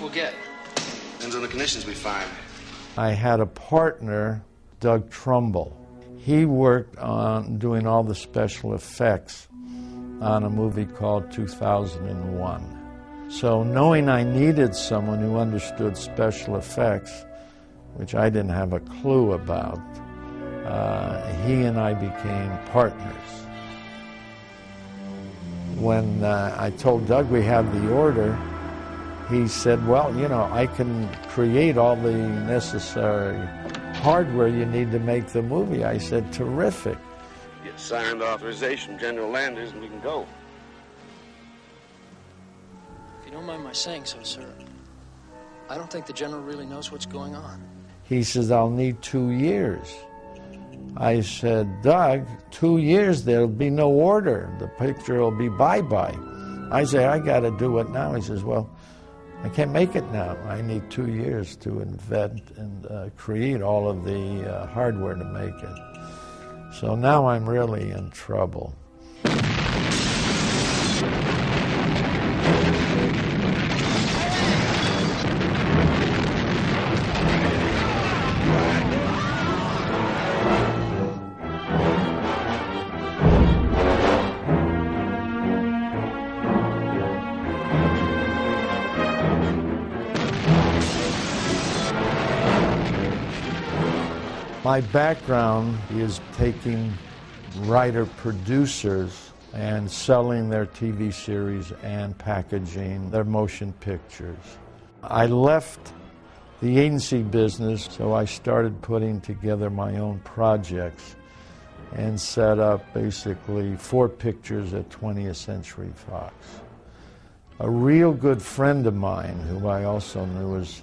we'll get? Depends on the conditions we find. I had a partner, Doug Trumbull. He worked on doing all the special effects on a movie called 2001. So knowing I needed someone who understood special effects, which I didn't have a clue about, he and I became partners. When I told Doug we have the order, he said, well, you know, I can create all the necessary hardware you need to make the movie. I said, terrific. Get signed authorization, General Landers, and we can go. If you don't mind my saying so, sir, I don't think the General really knows what's going on. He says, I'll need 2 years. I said, Doug, 2 years, there'll be no order. The picture will be bye-bye. I say, I got to do it now. He says, well, I can't make it now. I need 2 years to invent and create all of the hardware to make it. So now I'm really in trouble. My background is taking writer-producers and selling their TV series and packaging their motion pictures. I left the agency business, so I started putting together my own projects and set up basically 4 pictures at 20th Century Fox. A real good friend of mine, who I also knew was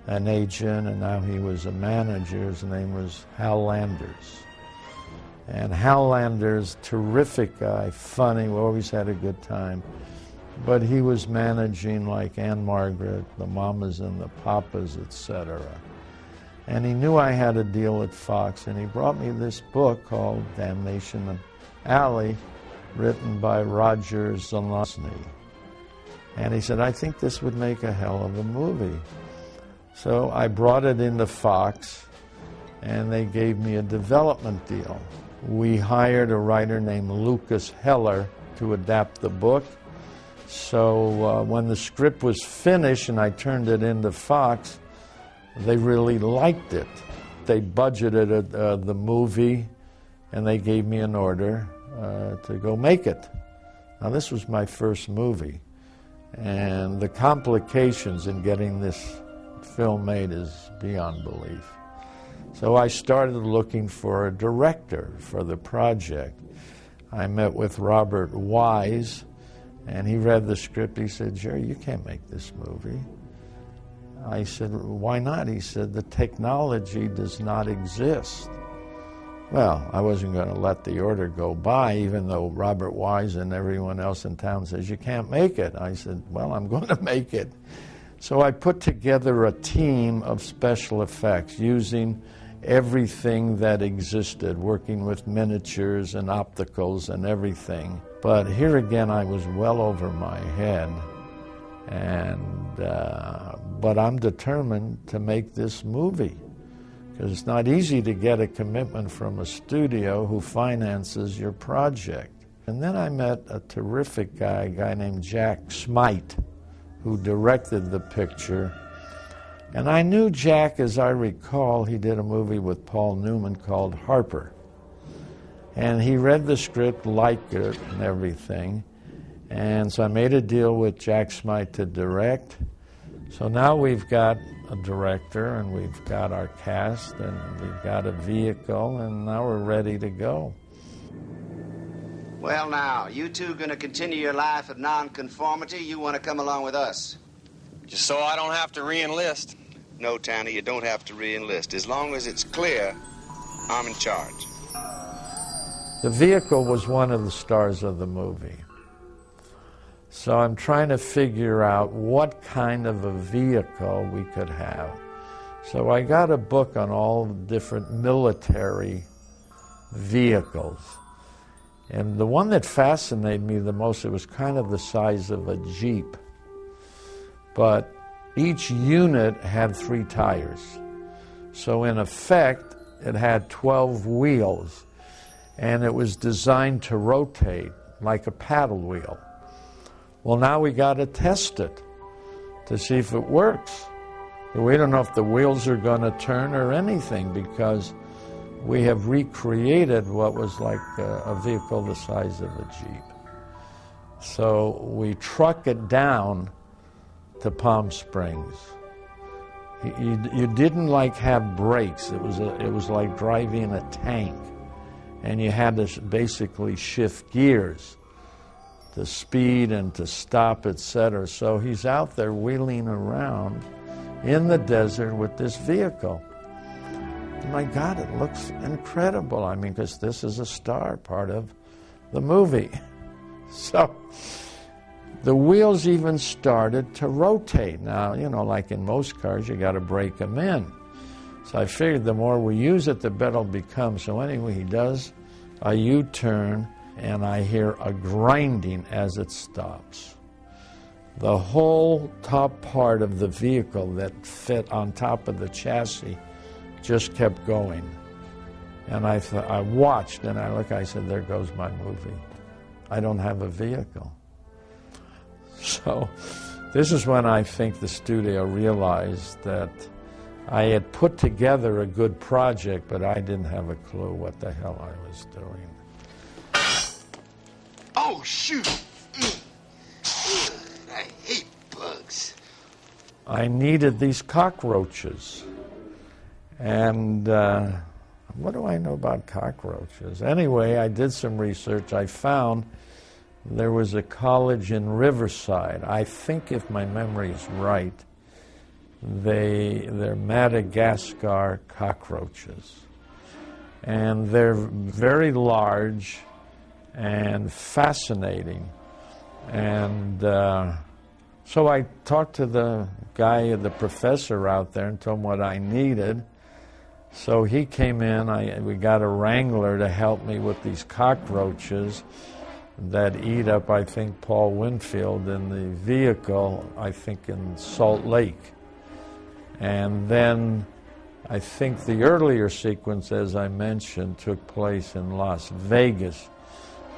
an agent, and now he was a manager. His name was Hal Landers. And Hal Landers, terrific guy, funny, we always had a good time. But he was managing like Anne Margaret, the Mamas and the Papas, etc. And he knew I had a deal at Fox, and he brought me this book called Damnation Alley, written by Roger Zelazny. And he said, I think this would make a hell of a movie. So I brought it into Fox, and they gave me a development deal. We hired a writer named Lucas Heller to adapt the book. So when the script was finished and I turned it into Fox, they really liked it. They budgeted the movie, and they gave me an order to go make it. Now, this was my first movie, and the complications in getting this film made is beyond belief. So I started looking for a director for the project. I met with Robert Wise, and he read the script. He said, Jerry, you can't make this movie. I said, why not? He said, the technology does not exist. Well, I wasn't going to let the order go by, even though Robert Wise and everyone else in town says, you can't make it. I said, well, I'm going to make it. So I put together a team of special effects using everything that existed, working with miniatures and opticals and everything. But here again, I was well over my head. But I'm determined to make this movie, because it's not easy to get a commitment from a studio who finances your project. And then I met a terrific guy, a guy named Jack Smite, who directed the picture. And I knew Jack, as I recall, he did a movie with Paul Newman called Harper. And he read the script, liked it and everything. And so I made a deal with Jack Smite to direct. So now we've got a director, and we've got our cast, and we've got a vehicle, and now we're ready to go. Well, now, you two going to continue your life of nonconformity? You want to come along with us? Just so I don't have to re-enlist. No, Tanner, you don't have to re-enlist. As long as it's clear, I'm in charge. The vehicle was one of the stars of the movie. So I'm trying to figure out what kind of a vehicle we could have. So I got a book on all the different military vehicles. And the one that fascinated me the most, it was kind of the size of a Jeep. But Each unit had 3 tires. So in effect, it had 12 wheels, and it was designed to rotate like a paddle wheel. Well, now we got to test it to see if it works. We don't know if the wheels are going to turn or anything, because we have recreated what was like a vehicle the size of a Jeep. So we truck it down to Palm Springs. You didn't like have brakes. It was like driving a tank, and you had to basically shift gears to speed and to stop, etc. So he's out there wheeling around in the desert with this vehicle. My God, it looks incredible. I mean, because this is a star part of the movie. So the wheels even started to rotate. Now, you know, like in most cars, you got to break them in. So I figured the more we use it, the better it'll become. So anyway, he does a U-turn, and I hear a grinding as it stops. The whole top part of the vehicle that fit on top of the chassis just kept going. And I watched, and I said, there goes my movie. I don't have a vehicle. So this is when I think the studio realized that I had put together a good project, but I didn't have a clue what the hell I was doing. Oh, shoot! I hate bugs. I needed these cockroaches. And what do I know about cockroaches? Anyway, I did some research. I found there was a college in Riverside. I think, if my memory is right, they're Madagascar cockroaches. And they're very large and fascinating. And so I talked to the guy, the professor out there, and told him what I needed. So he came in. We got a wrangler to help me with these cockroaches that eat up, I think, Paul Winfield in the vehicle, I think in Salt Lake. And then I think the earlier sequence, as I mentioned, took place in Las Vegas,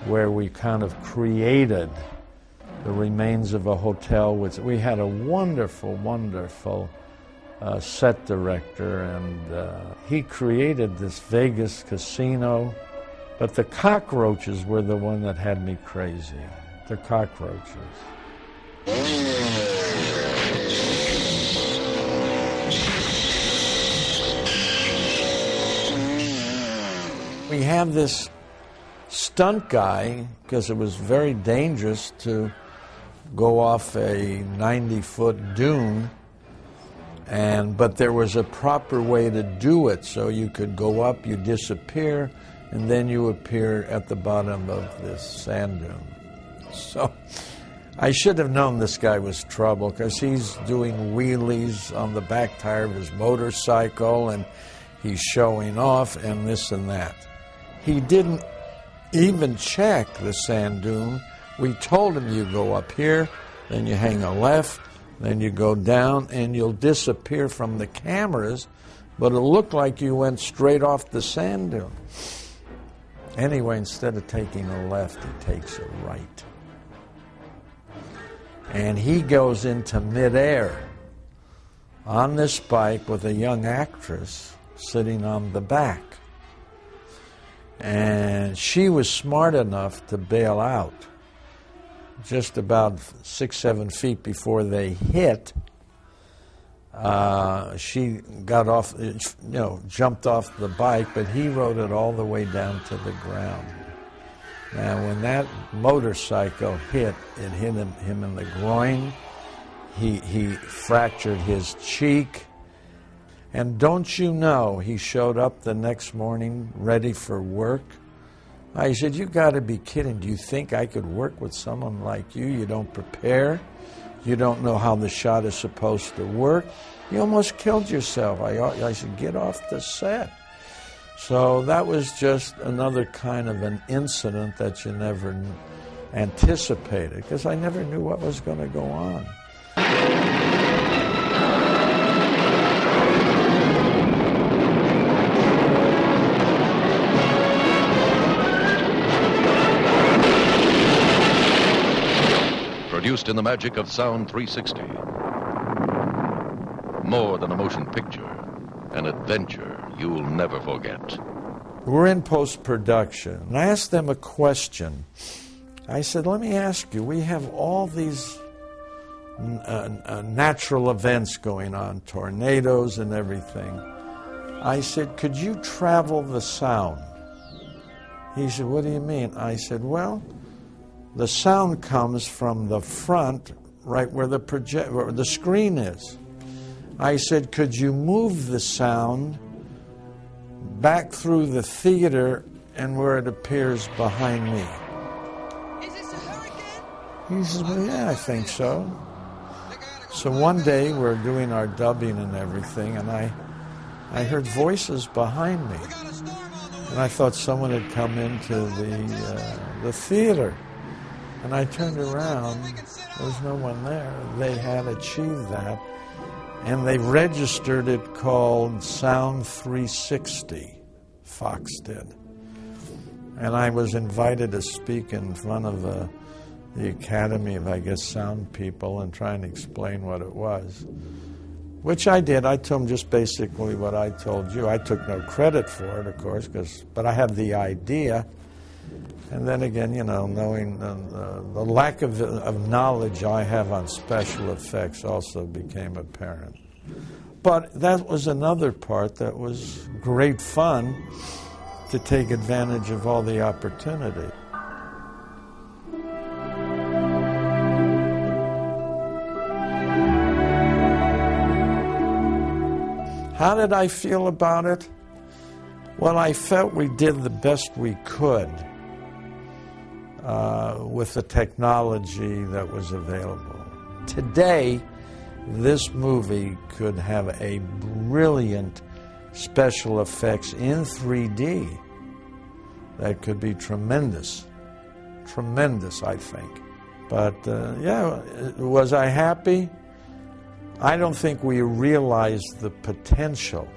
where we kind of created the remains of a hotel. Which we had a wonderful, wonderful set director, and he created this Vegas casino. But the cockroaches were the one that had me crazy. The cockroaches. We have this stunt guy, because it was very dangerous to go off a 90-foot dune, but there was a proper way to do it. So you could go up, you disappear, and then you appear at the bottom of this sand dune. So I should have known this guy was trouble, because he's doing wheelies on the back tire of his motorcycle, and he's showing off and this and that. He didn't even check the sand dune. We told him, you go up here, then you hang a left, then you go down, and you'll disappear from the cameras, but it'll look like you went straight off the sand dune. Anyway, instead of taking a left, he takes a right. And he goes into midair on this bike with a young actress sitting on the back. And she was smart enough to bail out just about 6-7 feet before they hit. She got off, jumped off the bike, but he rode it all the way down to the ground. Now, when that motorcycle hit, it hit him in the groin. He fractured his cheek. And don't you know, he showed up the next morning ready for work. I said, you got to be kidding. Do you think I could work with someone like you? You don't prepare. You don't know how the shot is supposed to work. You almost killed yourself. I said, get off the set. So that was just another kind of an incident that you never anticipated, because I never knew what was going to go on. in the magic of Sound 360. More than a motion picture, an adventure you'll never forget. We're in post-production, and I asked them a question. I said, let me ask you, we have all these natural events going on, tornadoes and everything. I said, could you travel the sound? He said, what do you mean? I said, well, the sound comes from the front, right where the screen is. I said, could you move the sound back through the theater and where it appears behind me? Is this a hurricane? He says, well, yeah, I think so. So one day we're doing our dubbing and everything, and I heard voices behind me. And I thought someone had come into the theater. And I turned around, there was no one there. They had achieved that. And they registered it called Sound 360, Fox did. And I was invited to speak in front of the Academy of, I guess, Sound people and try and explain what it was. Which I did. I told them just basically what I told you. I took no credit for it, of course, but I had the idea. And then again, you know, knowing the lack of knowledge I have on special effects also became apparent. But that was another part that was great fun to take advantage of all the opportunity. How did I feel about it? Well, I felt we did the best we could with the technology that was available. Today, this movie could have a brilliant special effects in 3D that could be tremendous. Tremendous, I think. But, yeah, was I happy? I don't think we realized the potential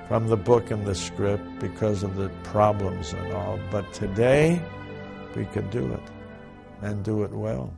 from the book and the script because of the problems and all. But today, we could do it, and do it well.